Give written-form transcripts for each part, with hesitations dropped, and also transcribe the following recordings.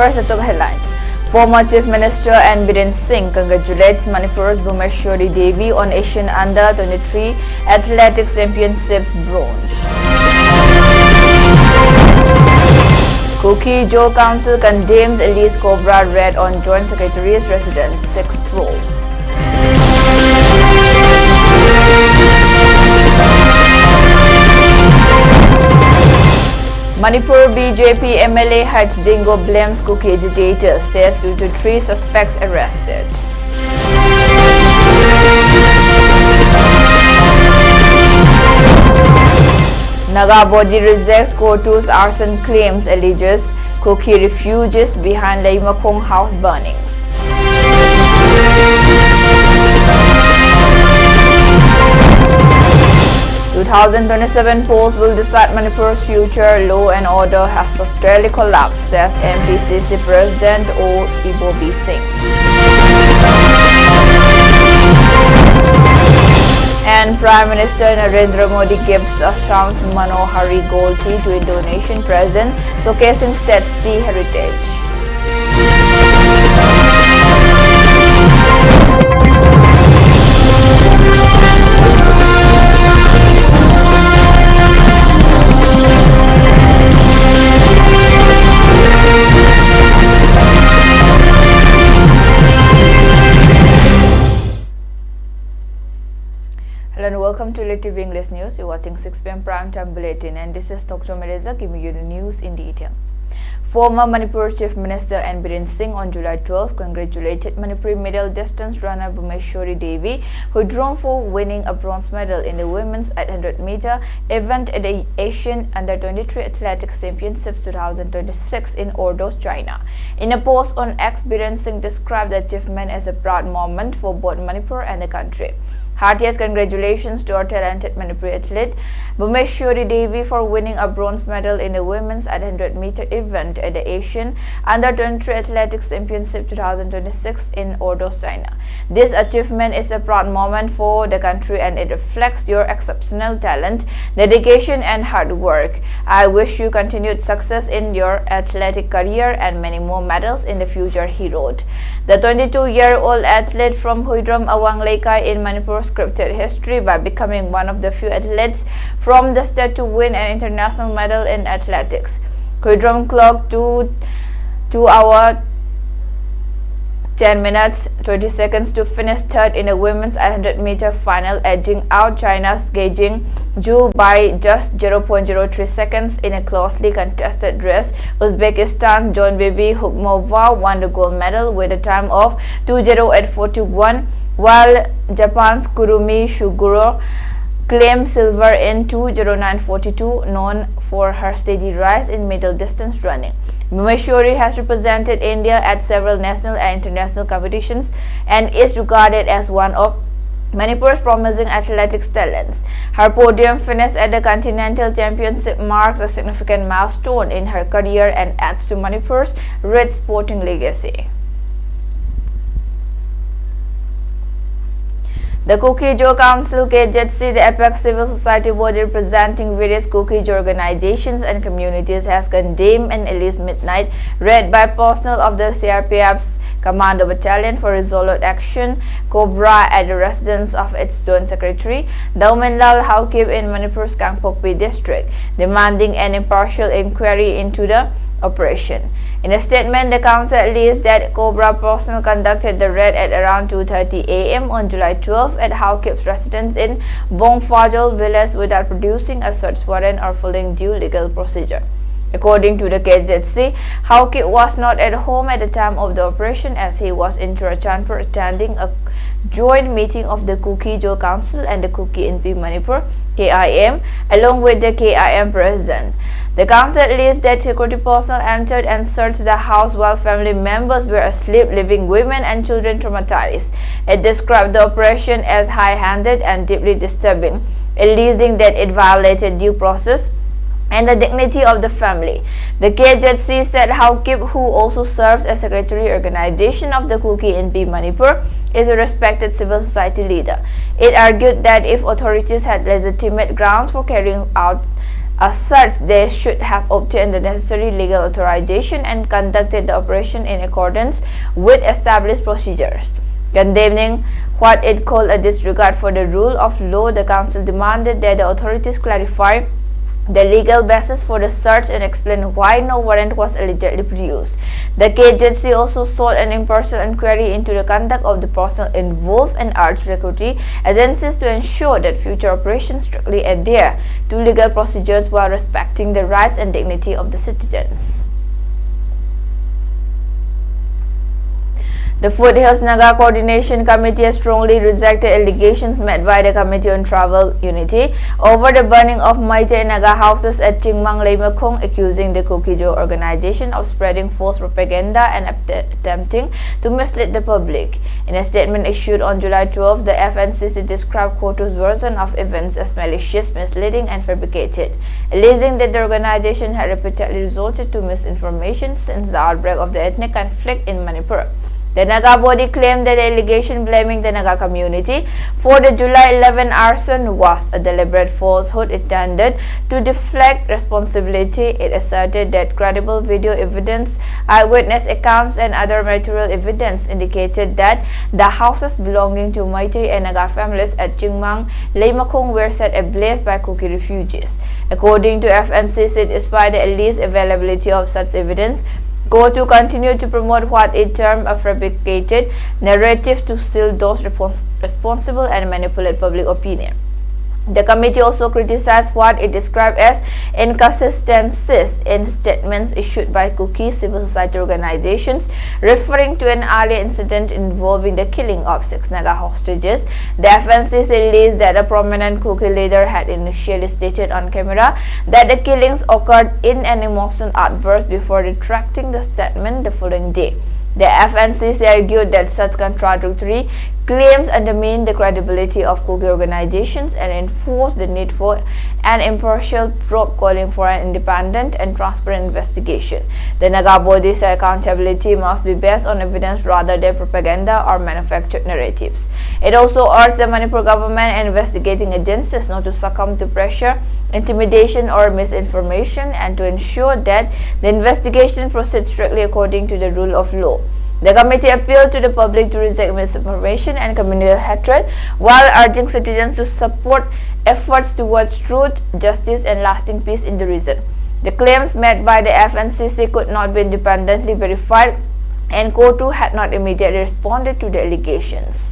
First, the top headlines. Former Chief Minister Enhancement Singh congratulates Manipur's Bhumeshwari Devi on Asian Under-23 Athletics Championships bronze. Kuki Joe Council condemns Elise Cobra raid on Joint Secretary's residence, 6 probe. Manipur BJP MLA hides Dingo blames Kuki agitators, says 2 to 3 suspects arrested. Naga body rejects Kotu's arson claims, alleges Kuki refugees behind Leimakong house burnings. The 2027 polls will decide Manipur's future. Law and order has totally collapsed, says MPCC President O. Ibobi Singh. And Prime Minister Narendra Modi gives Assam's Manohari Gold Tea to Indonesian President, showcasing state's tea heritage. Hello and welcome to ELITETV English News. You're watching 6 PM Prime Time Bulletin, and this is Dr. Aleza giving you the news in detail. Former Manipur Chief Minister Enhancement Singh on July 12 congratulated Manipuri middle distance runner Bhumeshwari Devi, who drew for winning a bronze medal in the women's 800-meter event at the Asian Under-23 Athletics Championships 2026 in Ordos, China. In a post on X, Biren Singh described the achievement as a proud moment for both Manipur and the country. Heartiest congratulations to our talented Manipuri athlete Bhumeshwari Devi for winning a bronze medal in the women's 800-meter event at the Asian Under-23 Athletics Championship 2026 in Ordos, China. This achievement is a proud moment for the country, and it reflects your exceptional talent, dedication and hard work. I wish you continued success in your athletic career and many more medals in the future, he wrote. The 22-year-old athlete from Huidrom Awang Leikai in Manipur scripted history by becoming one of the few athletes from the state to win an international medal in athletics. Huidrom clocked 2 hours 10 minutes 20 seconds to finish third in the women's 800-meter final, edging out China's Beijing Zhu by just 0.03 seconds in a closely contested race. Uzbekistan's Jonbebi Hukmova won the gold medal with a time of 2:08.41, while Japan's Kurumi Shuguro claimed silver in 2:09.42, known for her steady rise in middle distance running. Bhumeshwari has represented India at several national and international competitions and is regarded as one of Manipur's promising athletics talents. Her podium finish at the Continental Championship marks a significant milestone in her career and adds to Manipur's rich sporting legacy. The Kuki Joe Council KJC, the apex civil society body representing various Kuki Joe organizations and communities, has condemned an Elise midnight raid by personnel of the CRPF's Commando Battalion for resolute action Cobra at the residence of its Joint Secretary Daumenlal Haukip in Manipur's Kangpokpi district, demanding an impartial inquiry into the operation. In a statement, the council alleged that Cobra personnel conducted the raid at around 2:30 a.m. on July 12 at Haukip's residence in Bongfajol village without producing a search warrant or following due legal procedure. According to the KJC, Haukip was not at home at the time of the operation, as he was in Churachandpur attending a joint meeting of the Kuki Joe Council and the Kuki NP Manipur KIM, along with the KIM president. The council alleged that security personnel entered and searched the house while family members were asleep, leaving women and children traumatized. It described the operation as high-handed and deeply disturbing, alleging that it violated due process and the dignity of the family. The KJC said Haukip, who also serves as secretary organization of the Kuki NP Manipur, is a respected civil society leader. It argued that if authorities had legitimate grounds for carrying out asserts they should have obtained the necessary legal authorization and conducted the operation in accordance with established procedures. Condemning what it called a disregard for the rule of law, the council demanded that the authorities clarify the legal basis for the search and explain why no warrant was allegedly produced. The KJC also sought an impartial inquiry into the conduct of the personnel involved and urged security agencies to ensure that future operations strictly adhere to legal procedures while respecting the rights and dignity of the citizens. The Foothills Naga Coordination Committee has strongly rejected allegations made by the Committee on Tribal Unity over the burning of Meitei Naga houses at Chingmang Leimakong, accusing the Kukijo organization of spreading false propaganda and attempting to mislead the public. In a statement issued on July 12, the FNCC described Kotu's version of events as malicious, misleading, and fabricated, alleging that the organization had repeatedly resorted to misinformation since the outbreak of the ethnic conflict in Manipur. The Naga body claimed that the allegation blaming the Naga community for the July 11 arson was a deliberate falsehood intended to deflect responsibility. It asserted that credible video evidence, eyewitness accounts, and other material evidence indicated that the houses belonging to Meitei and Naga families at Chingmang Leimakong were set ablaze by Kuki refugees. According to FNCC, despite the alleged availability of such evidence, Kotu continued to promote what it termed a fabricated narrative to shield those responsible and manipulate public opinion. The committee also criticized what it described as inconsistencies in statements issued by Kuki civil society organizations, referring to an earlier incident involving the killing of 6 Naga hostages. The FNCC alleged that a prominent Kuki leader had initially stated on camera that the killings occurred in an emotional outburst before retracting the statement the following day. The FNCC argued that such contradictory claims undermine the credibility of Kuki organizations and enforce the need for an impartial probe, calling for an independent and transparent investigation. The Naga body said accountability must be based on evidence rather than propaganda or manufactured narratives. It also urged the Manipur government and investigating agencies not to succumb to pressure, intimidation, or misinformation, and to ensure that the investigation proceeds strictly according to the rule of law. The committee appealed to the public to reject misinformation and communal hatred while urging citizens to support efforts towards truth, justice, and lasting peace in the region. The claims made by the FNCC could not be independently verified, and Kotu had not immediately responded to the allegations.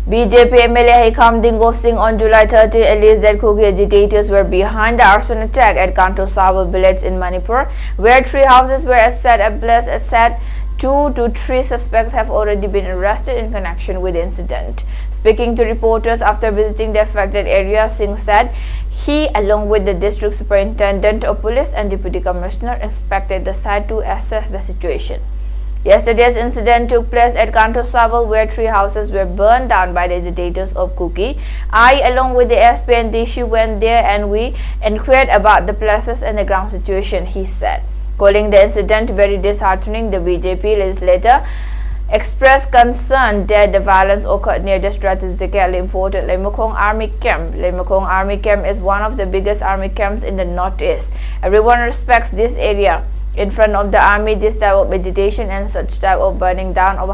BJP MLA Hikam Dingo Singh on July 13 alleged that Kuki agitators were behind the arson attack at Kanto Sabal village in Manipur, where 3 houses were set ablaze. As said, 2 to 3 suspects have already been arrested in connection with the incident. Speaking to reporters after visiting the affected area, Singh said he, along with the district superintendent of police and deputy commissioner, inspected the site to assess the situation. Yesterday's incident took place at Kanto Sabal, where 3 houses were burned down by the agitators of Kuki. I, along with the SP and DC, went there and we inquired about the places and the ground situation, he said. Calling the incident very disheartening, the BJP legislator expressed concern that the violence occurred near the strategically important Leimakong Army Camp. Leimakong Army Camp is one of the biggest army camps in the northeast. Everyone respects this area. In front of the army, this type of vegetation and such type of burning down of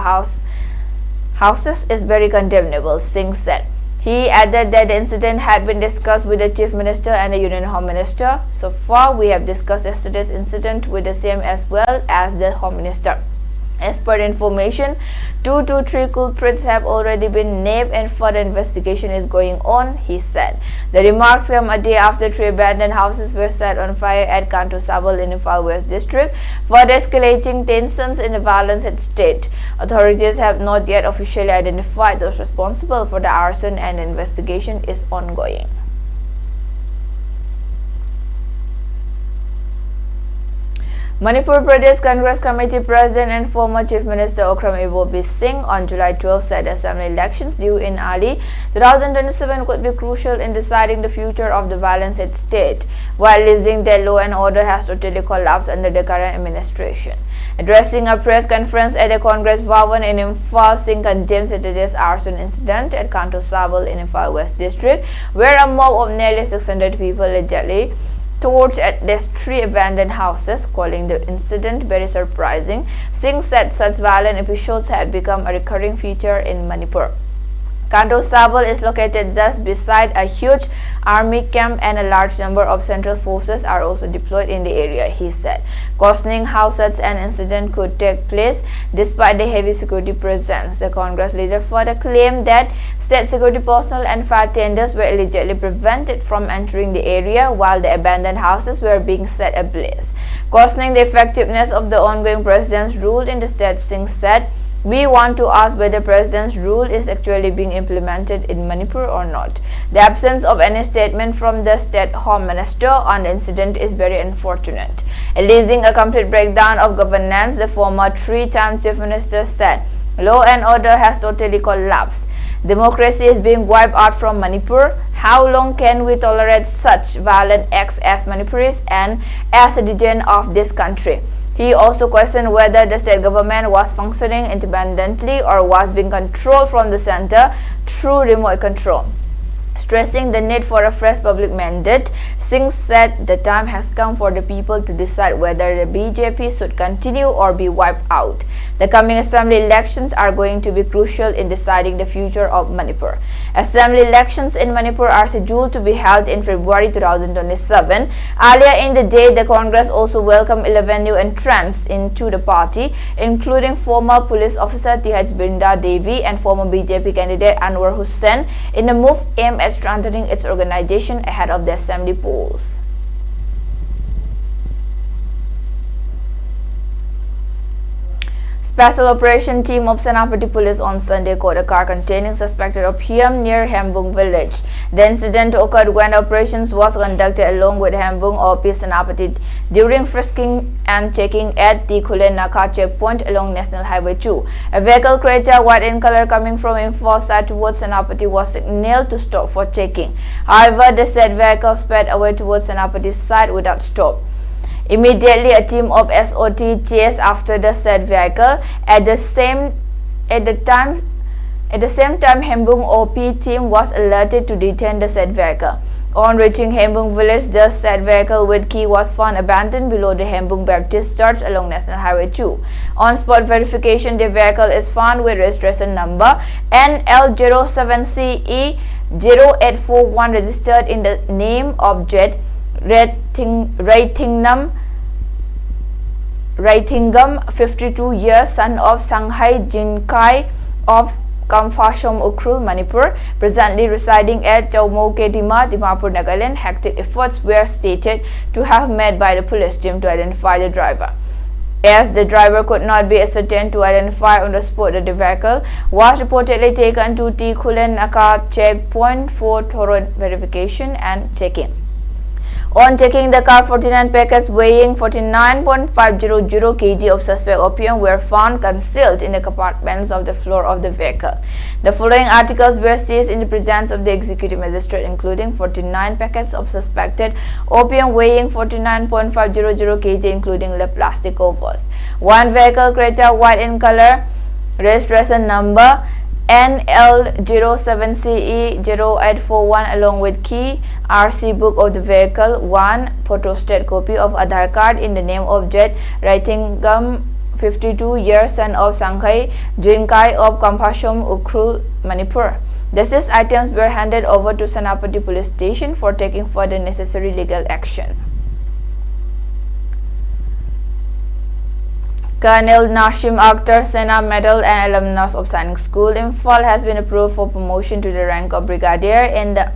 houses is very condemnable, Singh said. He added that the incident had been discussed with the Chief Minister and the Union Home Minister. So far, we have discussed yesterday's incident with the CM as well as the Home Minister. As per information, 2 to 3 culprits have already been named and further investigation is going on, he said. The remarks come a day after 3 abandoned houses were set on fire at Kanto Sabal in Imphal West District, further escalating tensions in the violence at state. Authorities have not yet officially identified those responsible for the arson, and the investigation is ongoing. Manipur Pradesh Congress Committee President and former Chief Minister Okram Ibobi Singh on July 12 said assembly elections due in early 2027 could be crucial in deciding the future of the violence at state, while alleging that law and order has totally collapsed under the current administration. Addressing a press conference at the Congress Bhavan in Imphal, Singh condemned Saturday's arson incident at Kanto Sabal in Imphal West District, where a mob of nearly 600 people allegedly torched at these 3 abandoned houses, calling the incident very surprising. Singh said such violent episodes had become a recurring feature in Manipur. Kanto Sabal is located just beside a huge army camp and a large number of central forces are also deployed in the area, he said, cautioning how such an incident could take place despite the heavy security presence. The Congress leader further claimed that state security personnel and fire tenders were allegedly prevented from entering the area while the abandoned houses were being set ablaze. Cautioning the effectiveness of the ongoing president's rule in the state, Singh said, "We want to ask whether President's rule is actually being implemented in Manipur or not. The absence of any statement from the State Home Minister on the incident is very unfortunate." Alleging a complete breakdown of governance, the former 3-time Chief Minister said, "Law and order has totally collapsed. Democracy is being wiped out from Manipur. How long can we tolerate such violent acts as Manipuris and as a citizen of this country?" He also questioned whether the state government was functioning independently or was being controlled from the center through remote control. Stressing the need for a fresh public mandate, Singh said the time has come for the people to decide whether the BJP should continue or be wiped out. The coming assembly elections are going to be crucial in deciding the future of Manipur. Assembly elections in Manipur are scheduled to be held in February 2027. Earlier in the day, the Congress also welcomed 11 new entrants into the party, including former police officer T.H. Brinda Devi and former BJP candidate Anwar Hussain, in a move aimed at strengthening its organization ahead of the assembly polls. Special Operation Team of Senapati Police on Sunday caught a car containing suspected opium near Hembung village. The incident occurred when operations was conducted along with Hembung OP Senapati during frisking and checking at the Kulen Naka checkpoint along National Highway 2. A vehicle Creta white in color coming from Imphal side towards Senapati was signaled to stop for checking. However, the said vehicle sped away towards Senapati's side without stop. Immediately, a team of SOT chased after the said vehicle. At the same time, Hembung OP team was alerted to detain the said vehicle. On reaching Hembung village, the said vehicle with key was found abandoned below the Hembung Baptist Church along National Highway 2. On spot verification, the vehicle is found with registration number NL07CE0841 registered in the name of Jet Raithingam, 52 years, son of Shanghai Jinkai of Kamphashom Ukrul, Manipur, presently residing at Chaumokedima, Dimapur, Nagaland. Hectic efforts were stated to have made by the police team to identify the driver. As the driver could not be ascertained to identify on the spot, the vehicle was reportedly taken to T. Kulen Naka checkpoint for thorough verification and checking. On checking the car, 49 packets weighing 49.500 kg of suspect opium were found concealed in the compartments of the floor of the vehicle. The following articles were seized in the presence of the executive magistrate, including 49 packets of suspected opium weighing 49.500 kg, including the plastic covers. One vehicle Creta white in color, registration number NL07CE0841 along with key, RC book of the vehicle, one photostat copy of Aadhaar card in the name of Jet Raithingam, 52 years, son of Shanghai Jinkai of Kamphashom Ukrul, Manipur. The seized items were handed over to Senapati Police Station for taking further necessary legal action. Colonel Nashim Akhtar Sena Medal and alumnus of Sainik School Imphal has been approved for promotion to the rank of brigadier in the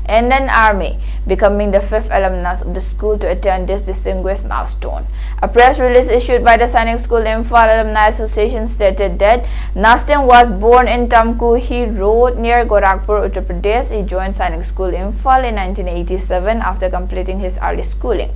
Indian Army, becoming the 5th alumnus of the school to attain this distinguished milestone. A press release issued by the Sainik School Imphal Alumni Association stated that Nastim was born in Tamkuhi Road near Gorakhpur, Uttar Pradesh. He joined Sainik School Imphal in 1987 after completing his early schooling.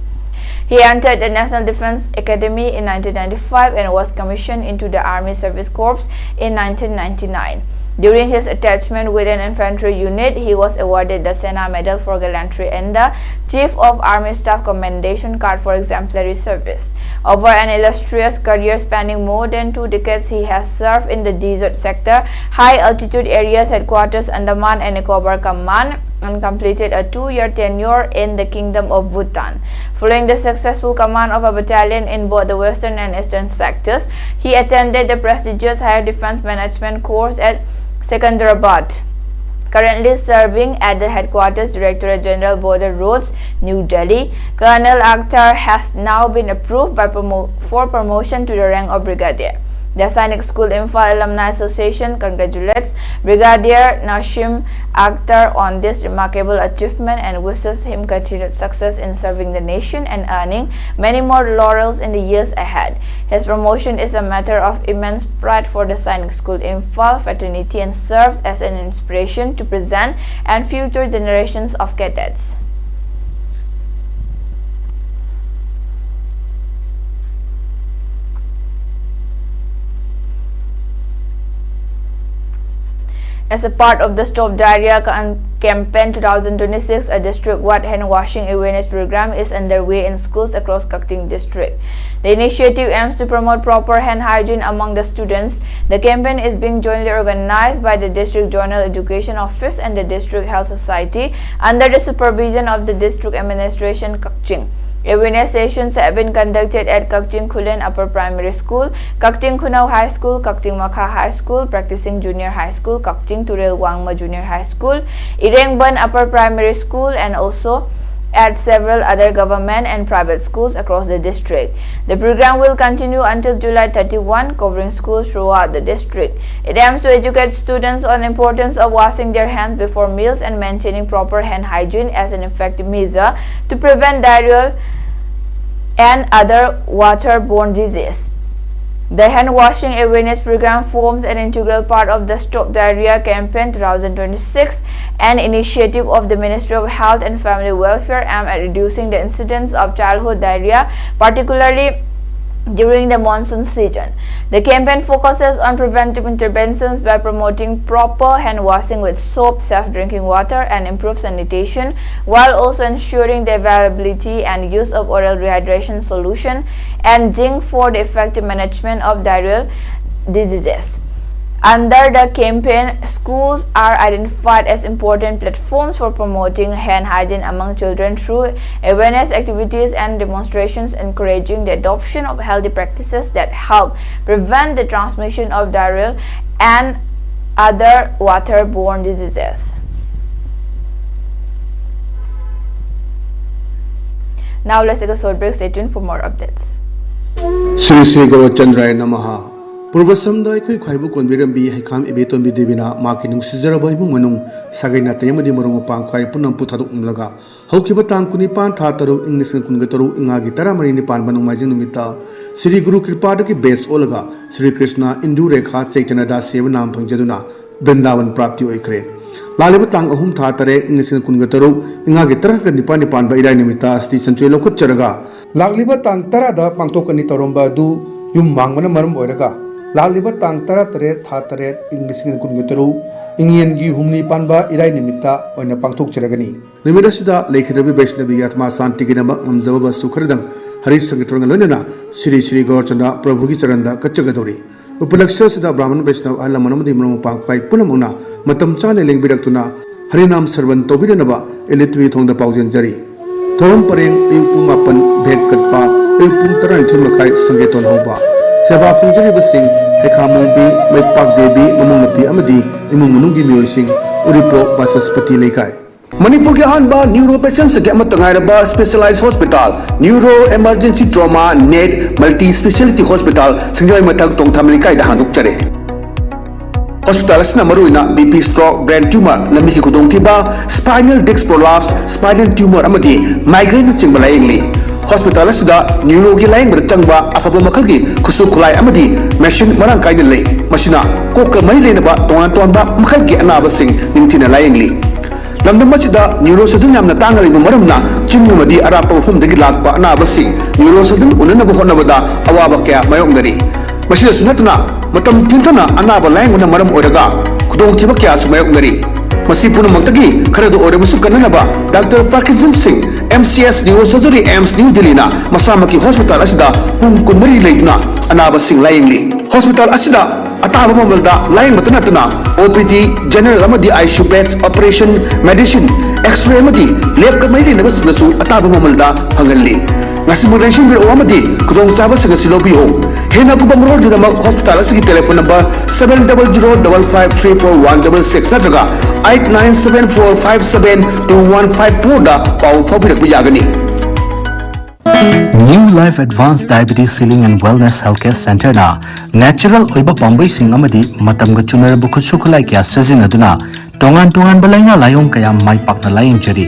He entered the National Defence Academy in 1995 and was commissioned into the Army Service Corps in 1999. During his attachment with an infantry unit, he was awarded the Sena Medal for Gallantry and the Chief of Army Staff Commendation Card for exemplary service. Over an illustrious career spanning more than 2 decades, he has served in the desert sector, high altitude areas, headquarters, Andaman and Nicobar Command, and completed a 2-year tenure in the Kingdom of Bhutan. Following the successful command of a battalion in both the western and eastern sectors, he attended the prestigious Higher Defense Management course at Secunderabad. Currently serving at the Headquarters Directorate General Border Roads, New Delhi, Colonel Akhtar has now been approved for promotion to the rank of Brigadier. The Sainik School Imphal Alumni Association congratulates Brigadier Nashim Akhtar on this remarkable achievement and wishes him continued success in serving the nation and earning many more laurels in the years ahead. His promotion is a matter of immense pride for the Sainik School Imphal fraternity and serves as an inspiration to present and future generations of cadets. As a part of the Stop Diarrhea Campaign 2026, a district-wide hand washing awareness program is underway in schools across Kakching district. The initiative aims to promote proper hand hygiene among the students. The campaign is being jointly organized by the District Journal Education Office and the District Health Society under the supervision of the District Administration Kakching. Awareness sessions have been conducted at Kakching Khulen Upper Primary School, Kakching Khunau High School, Kakching Makha High School, Practicing Junior High School, Kakching Turel Wangma Junior High School, Irengban Upper Primary School, and also at several other government and private schools across the district. The program will continue until July 31, covering schools throughout the district. It aims to educate students on the importance of washing their hands before meals and maintaining proper hand hygiene as an effective measure to prevent diarrhea and other waterborne diseases. The hand washing awareness program forms an integral part of the Stop Diarrhea Campaign 2026, an initiative of the Ministry of Health and Family Welfare aimed at reducing the incidence of childhood diarrhea, particularly during the monsoon season. The campaign focuses on preventive interventions by promoting proper hand washing with soap, safe drinking water, and improved sanitation, while also ensuring the availability and use of oral rehydration solution and zinc for the effective management of diarrheal diseases. Under the campaign, schools are identified as important platforms for promoting hand hygiene among children through awareness activities and demonstrations, encouraging the adoption of healthy practices that help prevent the transmission of diarrhea and other waterborne diseases. Now let's take a short break. Stay tuned for more updates. Sri Sri Guru Chandra Namaha. Purvasamda Kui Kwaibu Konvirambi Hikam Ebeton Bidivina, Marking Sizaraba Munum, Sagana Tayamadi Morum Pang Kwai Punam Putaru Umlaga, Hokibatang Kunipan Tataru, English and Kungataru, Ingagitara Marini Pan Manumajinumita, Sri Guru Kripadaki Base Olaga, Sri Krishna, Indureka, Chaitanada, Sevanam Panjaduna, Brindavan Prapti Oikre. Lalibatang Ahum Tatare, English and Kungataru, Ingagitara Nipan by Iranimita, Station Chelo Kucharaga, Laglibatang Tarada, Pangtokanita Du, Yumangana Marum Oraga. Laliba tang taratare thatare English and Kungutaru, Indian Gi Humni Panba, Irai Nimita, on a Pangtok Cheragani. Nimidasida, Lake the Vibration at Masan Tiginaba, Amzava Sukradam, Haris Sangatrangaluna, Sri Sri Gorchana, Prabhuki Charanda, Kachagadori. Upalaksha Sida Brahman Vishnav, Alamanamadi Mumpa, Punamuna, Matam Chane Lingbiraktuna, Harinam Servant Tobidanaba, ELITETV Thong the Pausian Jari. Thorum Paring, Pumapan, Bed Katpa, Puntaran Timakai, Sangaton Hoba. Seva Funjari Basing, Ekamumbi, Maipak Devi, Mamunapi Amadi, Imumunungi Musing, Uripo, Basaspati Lekai. Manipur के अनबा neuro patients के मतंगायरबा specialised hospital neuro emergency trauma net multi speciality hospital Sanjay मथक टोंगथामलिकाय दा हांदुकचरे hospital असना मरुइना BP stroke brain tumour लम्बी की खुदोंथिबा spinal disc prolapse spinal tumour अमदी माइग्रेन चिंगबा लायंगली हॉस्पिटल असदा न्यूरो की लायंग चंगबा अफबा मखल की खुसु खुलाई अमदी मशीन मरंग कायदे ले मशीना कोक मरी लेनबा तोंगान तोंबा मखल की अनाबसिंग निंथिना लायंगली लमदमसिदा neuro surgeon यामना तांगलिबा मरमना चिंगुमदी अरापा मफमदगी Lakpa अनाबसिंग neuro surgeon उननबा होनबदा अवाबा क्या मायोंगदरी मसिदा सुनतना मतम तिंथना अनाबा लायंगना मरम ओरगा ꯈꯨꯗꯣꯡꯊꯤꯕ ꯀꯌꯥꯁꯨ ꯃꯥꯌꯣꯛꯅꯔꯤ ꯃꯁꯤ ꯄꯨꯝꯅꯃꯛꯇꯒꯤ ꯈꯔꯗ ꯑꯣꯏꯔꯕꯁꯨ ꯀꯟꯅꯅꯕ ꯗꯥꯛꯇꯔ ꯄꯥꯔꯀꯤꯟꯁꯟ ꯁꯤꯡ MCS ꯅ꯭ꯌꯨꯔꯣꯁꯔꯖꯔꯤ ꯑꯦꯝꯁ ꯅ꯭ꯌꯨ ꯗꯤꯜꯂꯤꯅ ꯃꯁꯥꯃꯛꯀꯤ ꯍꯣꯁꯄꯤꯇꯥꯜ ꯑꯁꯤꯗ ꯄꯨꯡ 24 ꯂꯩꯗꯨꯅ ꯑꯅꯥꯕꯁꯤꯡ ꯂꯥꯌꯦꯡꯂꯤ ꯍꯣꯁꯄꯤꯇꯥꯜ ꯑꯁꯤꯗ ꯑꯇꯥꯕ ꯃꯃꯜꯗ ꯂꯥꯌꯦꯡꯕꯇ ꯅꯠꯇꯅ OPD ꯖꯦꯅꯔꯦꯜ ꯑꯃꯗꯤ ICU beds operation medicine X-ray ꯑꯃꯗꯤ ꯂꯦꯕꯀ ꯃꯔꯤ ꯂꯩꯅꯕꯁꯤꯡꯗꯁꯨ ꯑꯇꯥꯕ ꯃꯃꯜꯗ ꯐꯪꯍꯜꯂꯤ ꯉꯁꯤꯃꯛ ꯂꯦꯡꯁꯤꯟꯕꯤꯔꯛꯎ ꯑꯃꯗꯤ ꯈꯨꯗꯣꯡꯆꯥꯕꯁꯤꯡ ꯑꯁꯤ ꯂꯧꯕꯤꯌꯨ ꯍꯦꯟꯅ ꯀꯨꯞꯄ ꯃꯔꯣꯜꯒꯤꯗꯃꯛ ꯍꯣꯁꯄꯤꯇꯥꯜ ꯑꯁꯤꯒꯤ ꯇꯦꯂꯤꯐꯣꯟ ꯅꯝꯕꯔ 7005534166 ꯅꯠꯇ꯭ꯔꯒ 8974572154 ꯗ ꯄꯥꯎ ꯐꯥꯎꯕꯤꯔꯛꯄ ꯌꯥꯒꯅꯤ New Life Advanced Diabetes Healing and Wellness Healthcare Center na natural oiba pambai sing amadi matamga chunaraba khutsu khulai kya sajinaduna tongan balaina layong kaya mai pakna layeng jari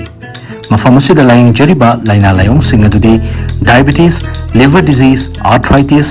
mafam asida layeng jariba laina layong sing adudi diabetes, liver disease, arthritis,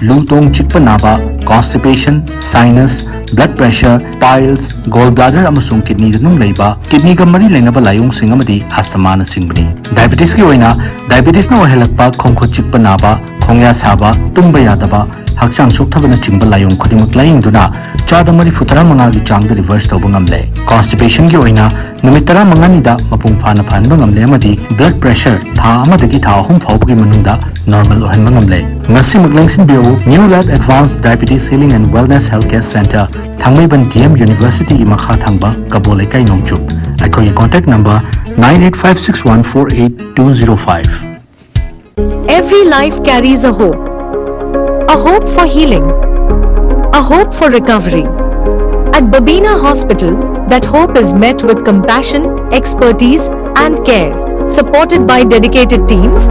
lutong chikpa naba, constipation, sinus, blood pressure, piles, gallbladder amasung kidney danung leiba kidney ga mari lainaba layong sing amadi asthma na singbani diabetes ki oina diabetes na ohelakpa khongkhot chikpa naba khongya saba tumba yadaba hakchang sokthaba chingba layong khudimuk laying duna chada mari futara manga gi changda reverse toba ngamle constipation gi oina numit 15 da mapung phana phanba ngamle amadi blood pressure tha amadagi tha ahum phawbagi manungda normal ohanba ngamle ngasi maglangsin bio New Life Advanced Diabetes Healing and Wellness Healthcare Center Thangmaiban DM University gi makha thangba kabole kai nongchup akhoi contact number 9856148205 Every life carries a hope for healing, a hope for recovery. At Babina Hospital, that hope is met with compassion, expertise, and care, supported by dedicated teams.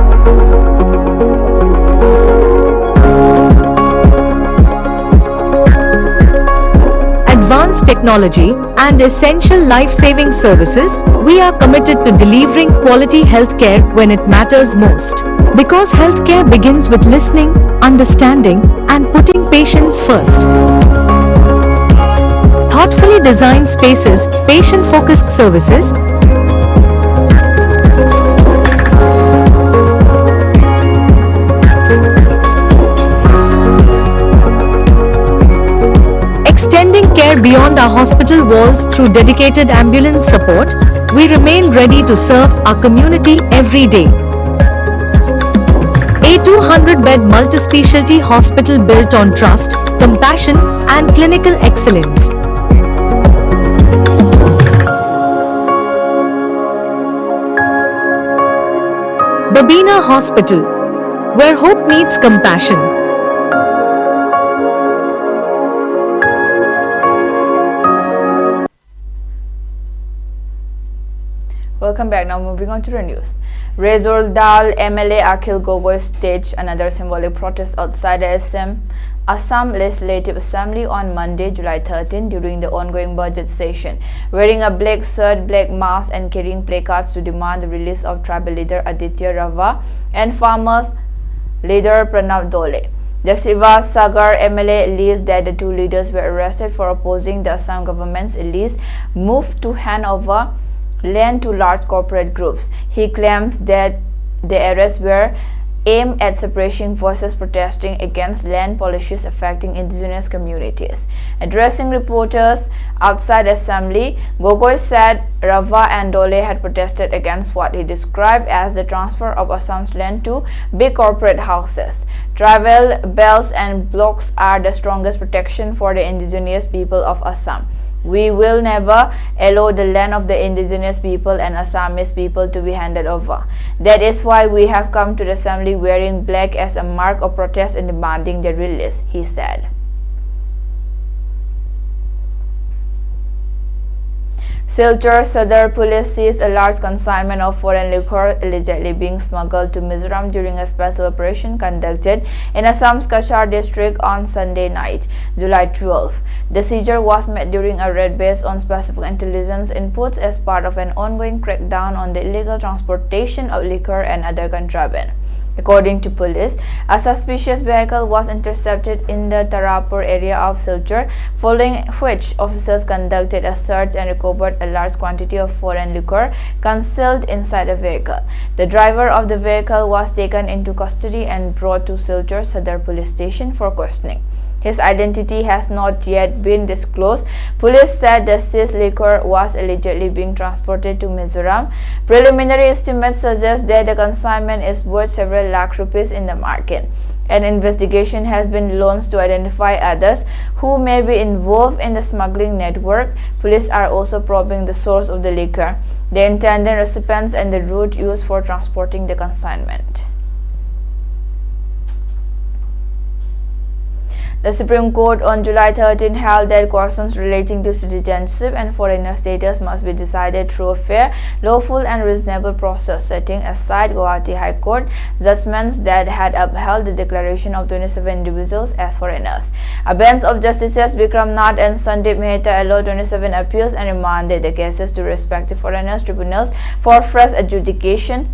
Advanced technology and essential life-saving services, we are committed to delivering quality healthcare when it matters most. Because healthcare begins with listening, understanding, and putting patients first. Thoughtfully designed spaces, patient-focused services, extending care beyond our hospital walls through dedicated ambulance support, we remain ready to serve our community every day. A 200-bed multi-specialty hospital built on trust, compassion, and clinical excellence. Babina Hospital, where hope meets compassion. Welcome back. Now moving on to the news. Rezor Dal MLA Akhil Gogoi staged another symbolic protest outside the Assam Legislative Assembly on Monday, July 13 during the ongoing budget session, wearing a black shirt, black mask and carrying placards to demand the release of tribal leader Aditya Rava and farmers leader Pranav Dole. The Siva Sagar MLA alleged that the two leaders were arrested for opposing the Assam government's illicit move to hand over land to large corporate groups. He claims that the arrests were aimed at suppressing voices protesting against land policies affecting indigenous communities. Addressing reporters outside the assembly, Gogoi said Rava and Dole had protested against what he described as the transfer of Assam's land to big corporate houses. Tribal belts and blocks are the strongest protection for the indigenous people of Assam. We will never allow the land of the indigenous people and Assamese people to be handed over. That is why we have come to the assembly wearing black as a mark of protest and demanding their release, he said. Silchar Sadar Police seized a large consignment of foreign liquor allegedly being smuggled to Mizoram during a special operation conducted in Assam's Kachar district on Sunday night, July 12. The seizure was made during a raid based on specific intelligence inputs as part of an ongoing crackdown on the illegal transportation of liquor and other contraband. According to police, a suspicious vehicle was intercepted in the Tarapur area of Silchar, following which officers conducted a search and recovered a large quantity of foreign liquor concealed inside the vehicle. The driver of the vehicle was taken into custody and brought to Silchar Sadar police station for questioning. His identity has not yet been disclosed. Police said the seized liquor was allegedly being transported to Mizoram. Preliminary estimates suggest that the consignment is worth several lakh rupees in the market. An investigation has been launched to identify others who may be involved in the smuggling network. Police are also probing the source of the liquor, the intended recipients, and the route used for transporting the consignment. The Supreme Court on July 13 held that questions relating to citizenship and foreigner status must be decided through a fair, lawful and reasonable process, setting aside Guwahati High Court judgments that had upheld the declaration of 27 individuals as foreigners. A bench of Justices Bikram Nath and Sandeep Mehta allowed 27 appeals and remanded the cases to respective foreigners tribunals for fresh adjudication,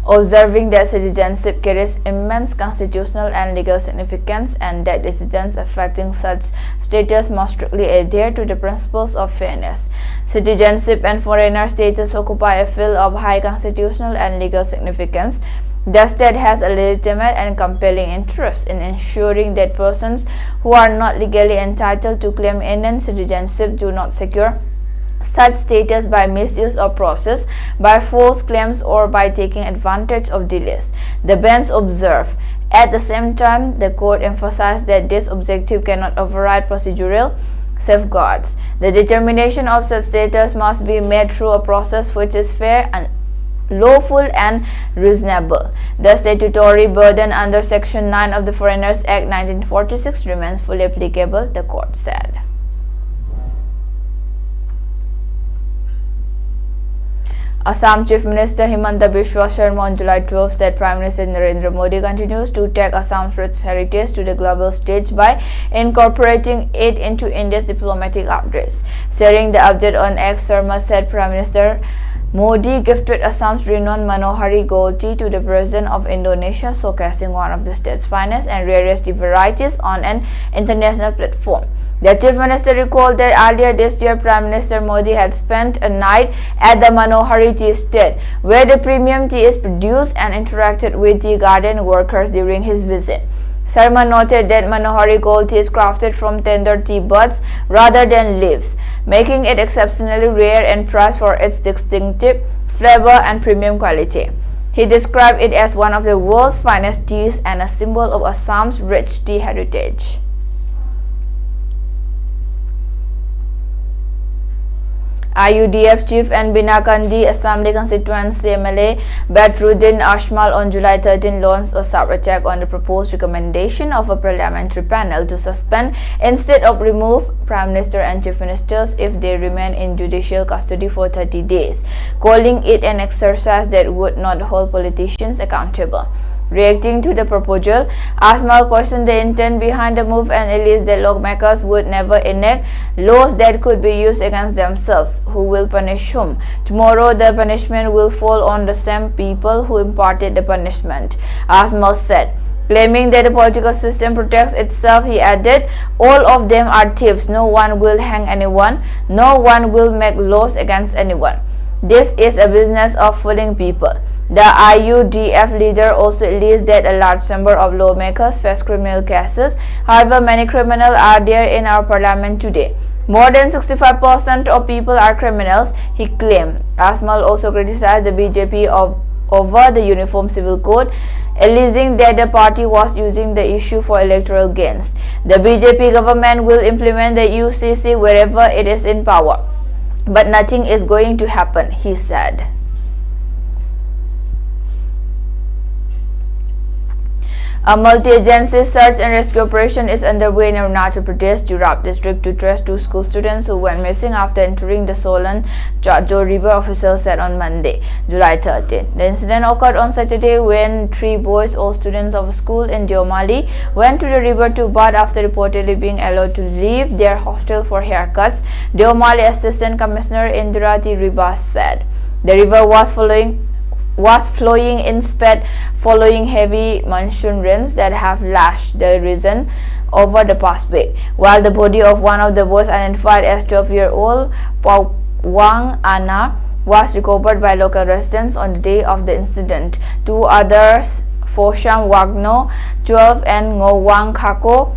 observing that citizenship carries immense constitutional and legal significance and that decisions affecting such status must strictly adhere to the principles of fairness. Citizenship and foreigner status occupy a field of high constitutional and legal significance. The state has a legitimate and compelling interest in ensuring that persons who are not legally entitled to claim Indian citizenship do not secure such status by misuse of process, by false claims, or by taking advantage of delays, the bench observed. At the same time, the court emphasized that this objective cannot override procedural safeguards. The determination of such status must be made through a process which is fair and lawful and reasonable. The statutory burden under Section 9 of the Foreigners Act 1946 remains fully applicable, the court said. Assam Chief Minister Himanta Biswa Sharma on July 12 said Prime Minister Narendra Modi continues to take Assam's rich heritage to the global stage by incorporating it into India's diplomatic outreach. Sharing the update on X, Sharma said Prime Minister Modi gifted Assam's renowned Manohari gold tea to the President of Indonesia, showcasing one of the state's finest and rarest varieties on an international platform. The Chief Minister recalled that earlier this year, Prime Minister Modi had spent a night at the Manohari Tea Estate, where the premium tea is produced, and interacted with tea garden workers during his visit. Sharma noted that Manohari gold tea is crafted from tender tea buds rather than leaves, making it exceptionally rare and prized for its distinctive flavor and premium quality. He described it as one of the world's finest teas and a symbol of Assam's rich tea heritage. IUDF Chief and Binakandi Assembly Constituency MLA Badruddin Ashmal on July 13 launched a sub-attack on the proposed recommendation of a parliamentary panel to suspend instead of remove Prime Minister and Chief Ministers if they remain in judicial custody for 30 days, calling it an exercise that would not hold politicians accountable. Reacting to the proposal, Asmal questioned the intent behind the move and alleged that lawmakers would never enact laws that could be used against themselves. Who will punish whom? Tomorrow the punishment will fall on the same people who imparted the punishment, Asmal said. Claiming that the political system protects itself, he added, all of them are thieves. No one will hang anyone. No one will make laws against anyone. This is a business of fooling people. The IUDF leader also alleged that a large number of lawmakers face criminal cases. However, many criminals are there in our parliament today. More than 65% of people are criminals, he claimed. Asmal also criticized the BJP over the Uniform Civil Code, alleging that the party was using the issue for electoral gains. The BJP government will implement the UCC wherever it is in power. But nothing is going to happen, he said. A multi-agency search and rescue operation is underway in Arunachal Pradesh, Jurab district to trace two school students who went missing after entering the Solan Chajo river, officials said on Monday, July 13. The incident occurred on Saturday when three boys, all students of a school in Deomali, went to the river to bath after reportedly being allowed to leave their hostel for haircuts, Deomali Assistant Commissioner Indirati Ribas said. The river was flowing in sped following heavy monsoon rains that have lashed the region over the past week, while the body of one of the boys, identified as 12-year-old Wang Anna, was recovered by local residents on the day of the incident. Two others, Fosham Wagno, 12, and Ngowang Kako,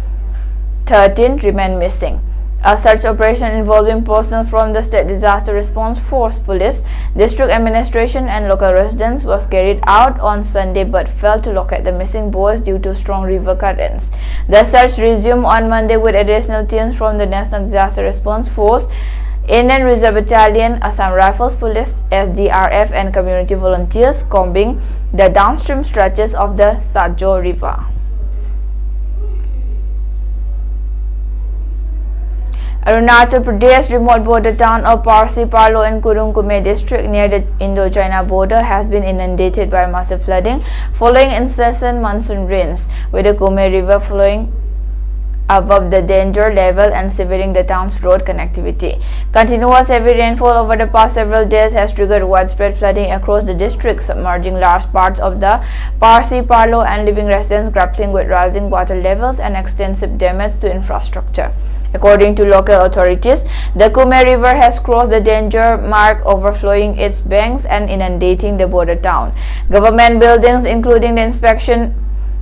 13 remain missing. A search operation involving personnel from the State Disaster Response Force, police, district administration and local residents was carried out on Sunday but failed to locate the missing boys due to strong river currents. The search resumed on Monday with additional teams from the National Disaster Response Force, Indian Reserve Battalion, Assam Rifles Police, SDRF and community volunteers combing the downstream stretches of the Sajo River. Arunachal Pradesh remote border town of Parsi Parlo in Kurung Kume district near the Indo-China border has been inundated by massive flooding following incessant monsoon rains, with the Kume river flowing above the danger level and severing the town's road connectivity. Continuous heavy rainfall over the past several days has triggered widespread flooding across the district, submerging large parts of the Parsi Parlo and leaving residents grappling with rising water levels and extensive damage to infrastructure. According to local authorities, the Kume River has crossed the danger mark, overflowing its banks and inundating the border town. Government buildings, including the inspection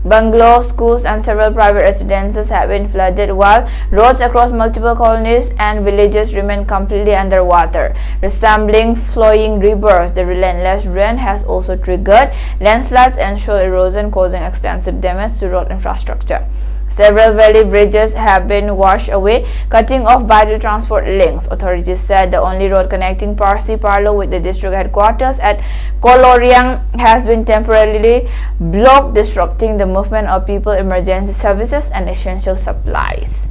bungalows, schools and several private residences have been flooded, while roads across multiple colonies and villages remain completely underwater. Resembling flowing rivers, the relentless rain has also triggered landslides and soil erosion, causing extensive damage to road infrastructure. Several valley bridges have been washed away, cutting off vital transport links. Authorities said the only road connecting Parsi Parlo with the district headquarters at Koloriang has been temporarily blocked, disrupting the movement of people, emergency services and essential supplies.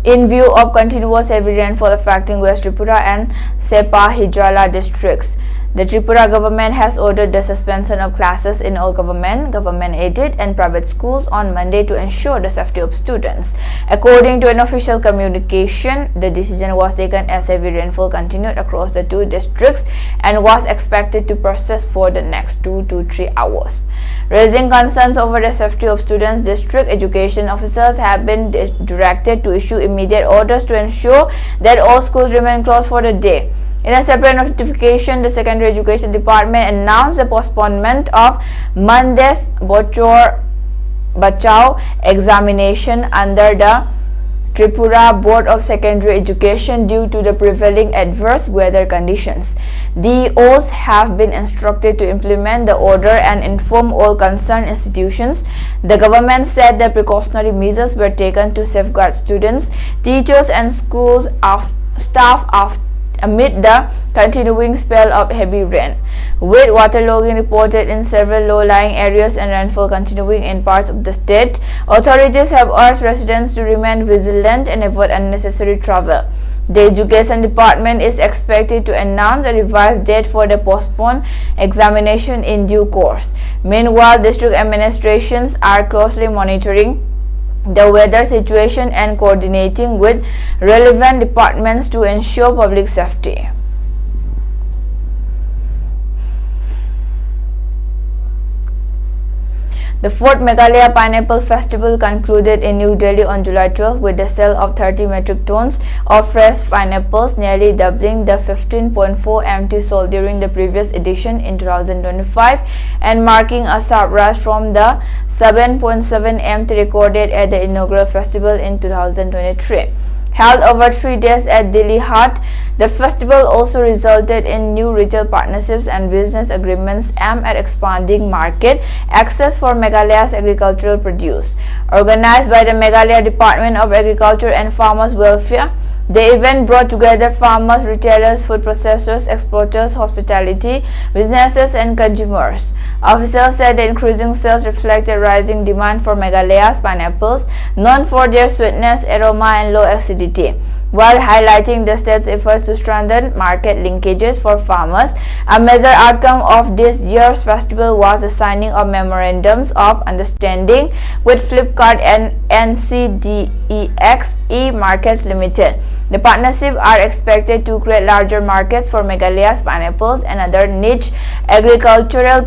In view of continuous heavy rainfall affecting West Tripura and Sepa Hijala districts, the Tripura government has ordered the suspension of classes in all government-aided and private schools on Monday to ensure the safety of students. According to an official communication, the decision was taken as heavy rainfall continued across the two districts and was expected to persist for the next 2 to 3 hours. Raising concerns over the safety of students, district education officers have been directed to issue immediate orders to ensure that all schools remain closed for the day. In a separate notification, the Secondary Education Department announced the postponement of Monday's Bochor Bachao examination under the Tripura Board of Secondary Education due to the prevailing adverse weather conditions. DOs have been instructed to implement the order and inform all concerned institutions. The government said the precautionary measures were taken to safeguard students, teachers and schools staff amid the continuing spell of heavy rain, with waterlogging reported in several low-lying areas and rainfall continuing in parts of the state. Authorities have urged residents to remain vigilant and avoid unnecessary travel. The Education Department is expected to announce a revised date for the postponed examination in due course. Meanwhile, district administrations are closely monitoring the weather situation and coordinating with relevant departments to ensure public safety. The 4th Meghalaya Pineapple Festival concluded in New Delhi on July 12 with the sale of 30 metric tons of fresh pineapples, nearly doubling the 15.4 MT sold during the previous edition in 2025 and marking a sharp rise from the 7.7 MT recorded at the inaugural festival in 2023. Held over 3 days at Delhi Haat, the festival also resulted in new retail partnerships and business agreements aimed at expanding market access for Meghalaya's agricultural produce. Organized by the Meghalaya Department of Agriculture and Farmers Welfare, the event brought together farmers, retailers, food processors, exporters, hospitality, businesses and consumers. Officials said the increasing sales reflected rising demand for Meghalaya's pineapples, known for their sweetness, aroma and low acidity, while highlighting the state's efforts to strengthen market linkages for farmers. A major outcome of this year's festival was the signing of memorandums of understanding with Flipkart and NCDEX E-Markets Limited. The partnerships are expected to create larger markets for Meghalaya's pineapples and other niche agricultural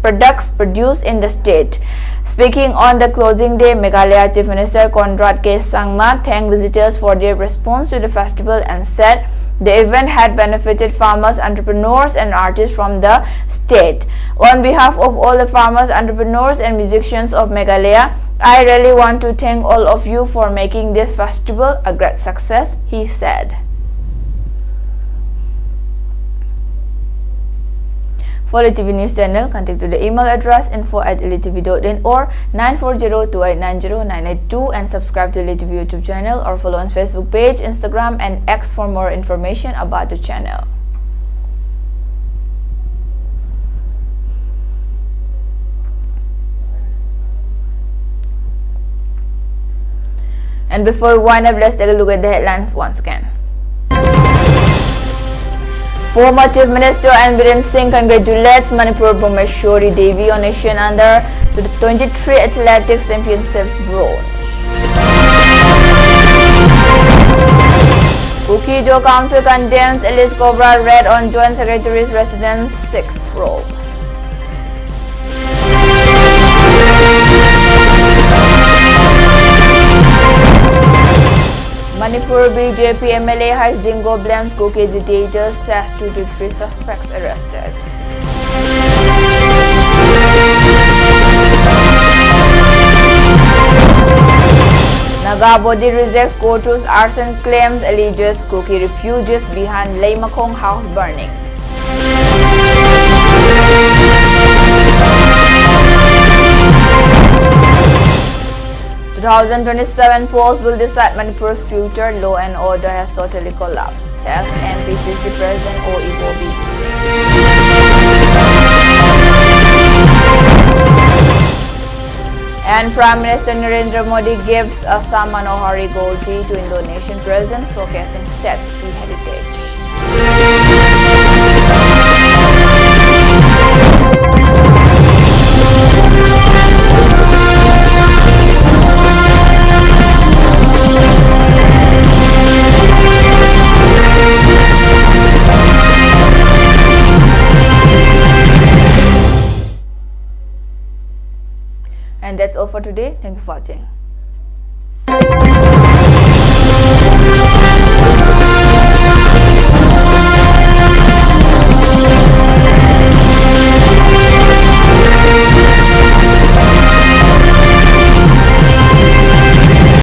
products produced in the state. Speaking on the closing day, Meghalaya Chief Minister Conrad K. Sangma thanked visitors for their response to the festival and said the event had benefited farmers, entrepreneurs and artists from the state. On behalf of all the farmers, entrepreneurs and musicians of Meghalaya, I really want to thank all of you for making this festival a great success, he said. For the ELITETV News channel, contact to the email address info@elitetv.in or 9402890982 and subscribe to the ELITETV YouTube channel or follow on Facebook page, Instagram and X for more information about the channel. And before we wind up, let's take a look at the headlines once again. Former Chief Minister Biren Singh congratulates Manipur Bhumeshwari Devi on Asian Under 23 Athletics Championships bronze. Kuki-Jo Council condemns Alice Cobra raid on Joint Secretary's residence 6 probe. Manipur BJP MLA Hais Dingo blames Kuki agitators, says 2 to 3 suspects arrested. Naga body rejects Kotu's arson claims, alleges Kuki refugees behind Leimakong house burnings. 2027 polls will decide Manipur's future. Law and order has totally collapsed, says MPCC President Oibobi. And Prime Minister Narendra Modi gives a Manohari Gold Tea to Indonesian President, showcasing state's tea heritage. And that's all for today. Thank you for watching.